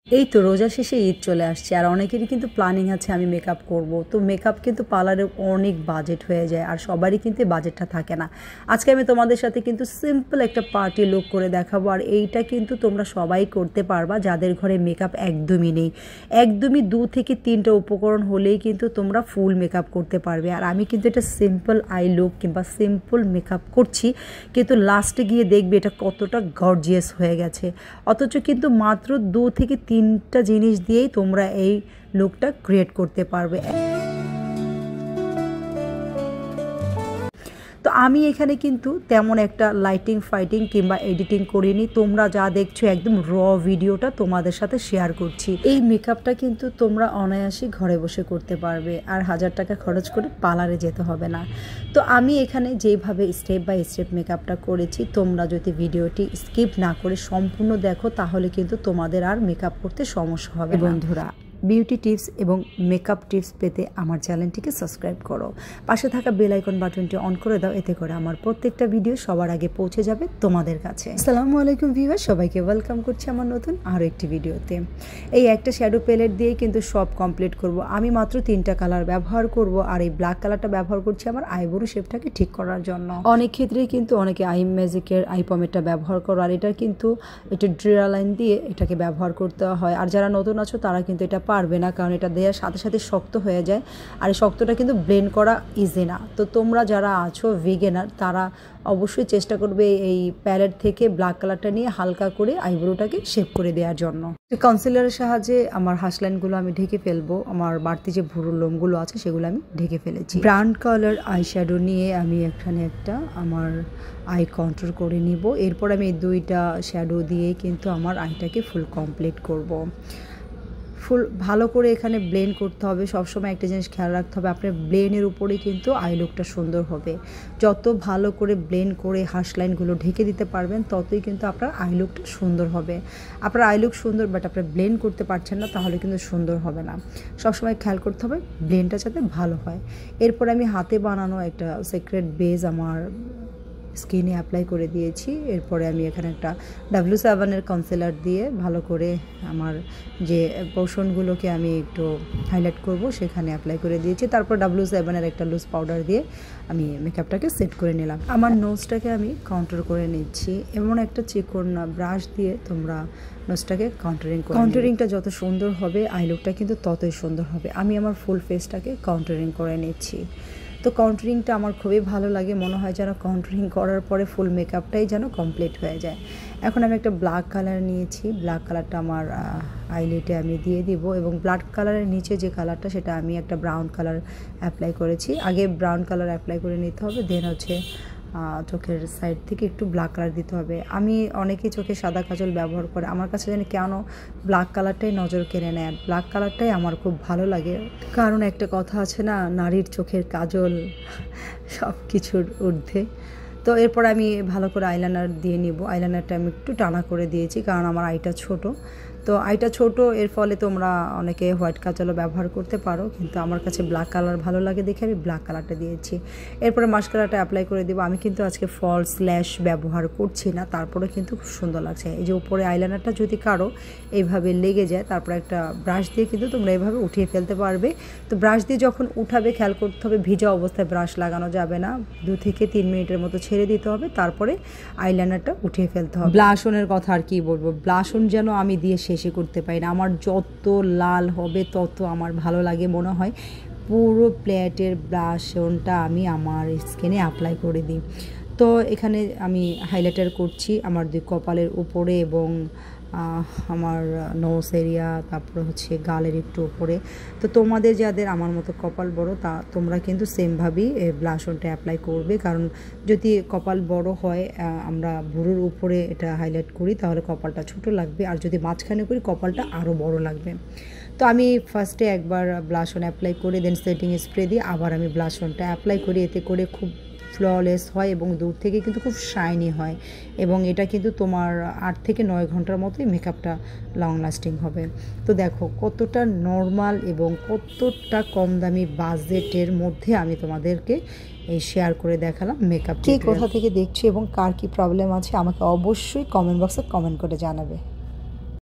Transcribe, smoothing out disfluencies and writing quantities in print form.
এই তো রোজা শেষে ঈদ চলে আসছে আর অনেকেরই কিন্তু প্ল্যানিং আছে আমি মেকআপ করব। তো মেকআপ কিন্তু পার্লারে অনেক বাজেট হয়ে যায় আর সবারই কিন্তু বাজেটটা থাকে না। আজকে আমি তোমাদের সাথে কিন্তু সিম্পল একটা পার্টি লুক করে দেখাবো আর এইটা কিন্তু তোমরা সবাই করতে পারবা যাদের ঘরে মেকআপ একদমই নেই। একদমই 2 থেকে 3টা উপকরণ হলেই কিন্তু তোমরা ফুল মেকআপ করতে পারবে। আর আমি কিন্তু এটা সিম্পল আই লুক কিংবা সিম্পল মেকআপ করছি, কিন্তু লাস্টে গিয়ে দেখবে এটা কতটা গর্জিয়াস হয়ে গেছে। অথচ কিন্তু মাত্র 2 থেকে 3টা জিনিস দিয়েই তোমরা এই লুকটা ক্রিয়েট করতে পারবে। তো আমি এখানে কিন্তু তেমন একটা লাইটিং ফাইটিং কিংবা এডিটিং করিনি। তোমরা যা দেখছো একদম র ভিডিওটা তোমাদের সাথে শেয়ার করছি। এই মেকআপটা কিন্তু তোমরা অনায়াসে ঘরে বসে করতে পারবে আর 1000 টাকা খরচ করে পার্লারে যেতে হবে না। তো আমি এখানে যেভাবে স্টেপ বাই স্টেপ মেকআপটা করেছি, তোমরা যদি ভিডিওটি স্কিপ না করে সম্পূর্ণ দেখো তাহলে কিন্তু তোমাদের আর মেকআপ করতে সমস্যা হবে। বন্ধুরা, বিউটি টিপস এবং মেকআপ টিপস পেতে আমার চ্যানেলটিকে সাবস্ক্রাইব করো, পাশে থাকা বেল আইকন বাটনটি অন করে দাও, এতে করে আমার প্রত্যেকটা ভিডিও সবার আগে পৌঁছে যাবে তোমাদের কাছে। আসসালামু আলাইকুম ভিউয়ার, সবাইকে ওয়েলকাম করছি আমার নতুন আরও একটি ভিডিওতে। এই একটা শ্যাডো প্যালেট দিয়ে কিন্তু সব কমপ্লিট করব। আমি মাত্র 3টা কালার ব্যবহার করব আর এই ব্ল্যাক কালারটা ব্যবহার করছি আমার আইব্রো শেপটাকে ঠিক করার জন্য। অনেক ক্ষেত্রেই কিন্তু অনেকে আই ম্যাজিকের আই পমেটটা ব্যবহার করো আর এটা কিন্তু এটা ড্রিয়া লাইন দিয়ে এটাকে ব্যবহার করতে হয়। আর যারা নতুন আছো তারা কিন্তু এটা পারবে না, কারণ এটা দেওয়ার সাথে সাথে শক্ত হয়ে যায় আর এই শক্তটা কিন্তু ব্লেন্ড করা ইজি না। তো তোমরা যারা আছো ভিগেনার তারা অবশ্যই চেষ্টা করবে এই প্যালেট থেকে ব্ল্যাক কালারটা নিয়ে হালকা করে আইব্রোটাকে শেপ করে দেওয়ার জন্য। কনসিলারের সাহায্যে আমার হাসলাইনগুলো আমি ঢেকে ফেলবো, আমার বাড়তি যে ভুরুর লোমগুলো আছে সেগুলো আমি ঢেকে ফেলেছি। ব্রাউন কালার আই শ্যাডো নিয়ে আমি এখানে একটা আমার আই কন্ট্রোল করে নিব। এরপর আমি এই 2টা শ্যাডো দিয়ে কিন্তু আমার আইটাকে ফুল কমপ্লিট করব। ফুল ভালো করে এখানে ব্লেন্ড করতে হবে। সবসময় একটা জিনিস খেয়াল রাখতে হবে, আপনার ব্লেন্ডের উপরেই কিন্তু আই লুকটা সুন্দর হবে। যত ভালো করে ব্লেন্ড করে হার্শ লাইনগুলো ঢেকে দিতে পারবেন ততই কিন্তু আপনার আই লুকটা সুন্দর হবে। আপনার আই লুক সুন্দর বাট আপনার ব্লেন্ড করতে পারছেন না, তাহলে কিন্তু সুন্দর হবে না। সবসময় খেয়াল করতে হবে ব্লেন্ডটা যাতে ভালো হয়। এরপর আমি হাতে বানানো একটা সিক্রেট বেস আমার স্কিনে অ্যাপ্লাই করে দিয়েছি। এরপরে আমি এখানে একটা W7-এর কনসিলার দিয়ে ভালো করে আমার যে পোর্শনগুলোকে আমি একটু হাইলাইট করব সেখানে অ্যাপ্লাই করে দিয়েছি। তারপর W7-এর একটা লুজ পাউডার দিয়ে আমি মেকআপটাকে সেট করে নিলাম। আমার নোজটাকে আমি কন্ট্রোল করে নিচ্ছি। এমন একটা চিকন ব্রাশ দিয়ে তোমরা নোজটাকে কন্ট্রোলিংটা যত সুন্দর হবে আই লুকটা কিন্তু ততই সুন্দর হবে। আমি আমার ফুল ফেসটাকে কন্ট্রোলিং করে নিচ্ছি। তো কন্ট্রোলিংটা আমার খুবই ভালো লাগে, মনে হয় যেন কন্ট্রোলিং করার পরে ফুল মেকআপটাই যেন কমপ্লিট হয়ে যায়। এখন আমি একটা ব্ল্যাক কালার নিয়েছি, ব্ল্যাক কালারটা আমার আইলিডে আমি দিয়ে দিব এবং ব্ল্যাক কালারের নিচে যে কালারটা সেটা আমি একটা ব্রাউন কালার অ্যাপ্লাই করেছি। আগে ব্রাউন কালার অ্যাপ্লাই করে নিতে হবে, দেন হচ্ছে চোখের সাইড থেকে একটু ব্ল্যাক কালার দিতে হবে। আমি অনেকেই চোখে সাদা কাজল ব্যবহার করে, আমার কাছে জানি কেন ব্ল্যাক কালারটাই নজর কেড়ে নেয়। ব্ল্যাক কালারটাই আমার খুব ভালো লাগে, কারণ একটা কথা আছে না, নারীর চোখের কাজল সব কিছুর ঊর্ধ্বে। তো এরপর আমি ভালো করে আইলাইনার দিয়ে নিব। আইলাইনারটা আমি একটু টানা করে দিয়েছি কারণ আমার আইটা ছোট। তো আইটা ছোট, এর ফলে তোমরা অনেকে হোয়াইট কাজলও ব্যবহার করতে পারো, কিন্তু আমার কাছে ব্ল্যাক কালার ভালো লাগে দেখে আমি ব্ল্যাক কালারটা দিয়েছি। এরপরে মাস্কারাটা অ্যাপ্লাই করে দেবো। আমি কিন্তু আজকে ফলস ল্যাশ ব্যবহার করছি না, তারপরে কিন্তু খুব সুন্দর লাগছে। এই যে উপরে আইলাইনারটা যদি কারো এইভাবে লেগে যায়, তারপর একটা ব্রাশ দিয়ে কিন্তু তোমরা এইভাবে উঠিয়ে ফেলতে পারবে। তো ব্রাশ দিয়ে যখন উঠাবে খেয়াল করতে হবে ভিজা অবস্থায় ব্রাশ লাগানো যাবে না, 2 থেকে 3 মিনিটের মতো ছেড়ে দিতে হবে, তারপরে আইলাইনারটা উঠিয়ে ফেলতে হবে। ব্লাশনের কথা আর কি বলবো, ব্লাশন যেন আমি দিয়ে শেষে করতে পারি না। আমার যত লাল হবে তত আমার ভালো লাগে, মনে হয় পুরো প্লেটের ব্লাশনটা আমি আমার স্কিনে অ্যাপ্লাই করে দিই। তো এখানে আমি হাইলাইটার করছি আমার 2 কপালের উপরে এবং আমার নোজ এরিয়া, তারপরে হচ্ছে গালের একটু উপরে। তো তোমাদের যাদের আমার মতো কপাল বড় তোমরা কিন্তু সেমভাবেই ব্লাশনটা অ্যাপ্লাই করবে, কারণ যদি কপাল বড় হয় আমরা ভুরুর উপরে এটা হাইলাইট করি তাহলে কপালটা ছোট লাগবে, আর যদি মাঝখানে করি কপালটা আরও বড় লাগবে। তো আমি ফার্স্টে একবার ব্লাশন অ্যাপ্লাই করে দেন সেটিং স্প্রে দিয়ে আবার আমি ব্লাশনটা অ্যাপ্লাই করি, এতে করে খুব ফ্ললেস হয় এবং দূর থেকে কিন্তু খুব শাইনি হয় এবং এটা কিন্তু তোমার 8 থেকে 9 ঘন্টার মতোই মেকআপটা লং লাস্টিং হবে। তো দেখো কতটা নর্মাল এবং কতটা কম দামি বাজেটের মধ্যে আমি তোমাদেরকে এই শেয়ার করে দেখালাম মেকআপ। কে কোথা থেকে দেখছো এবং কার কি প্রবলেম আছে আমাকে অবশ্যই কমেন্ট বক্সে কমেন্ট করে জানাবে।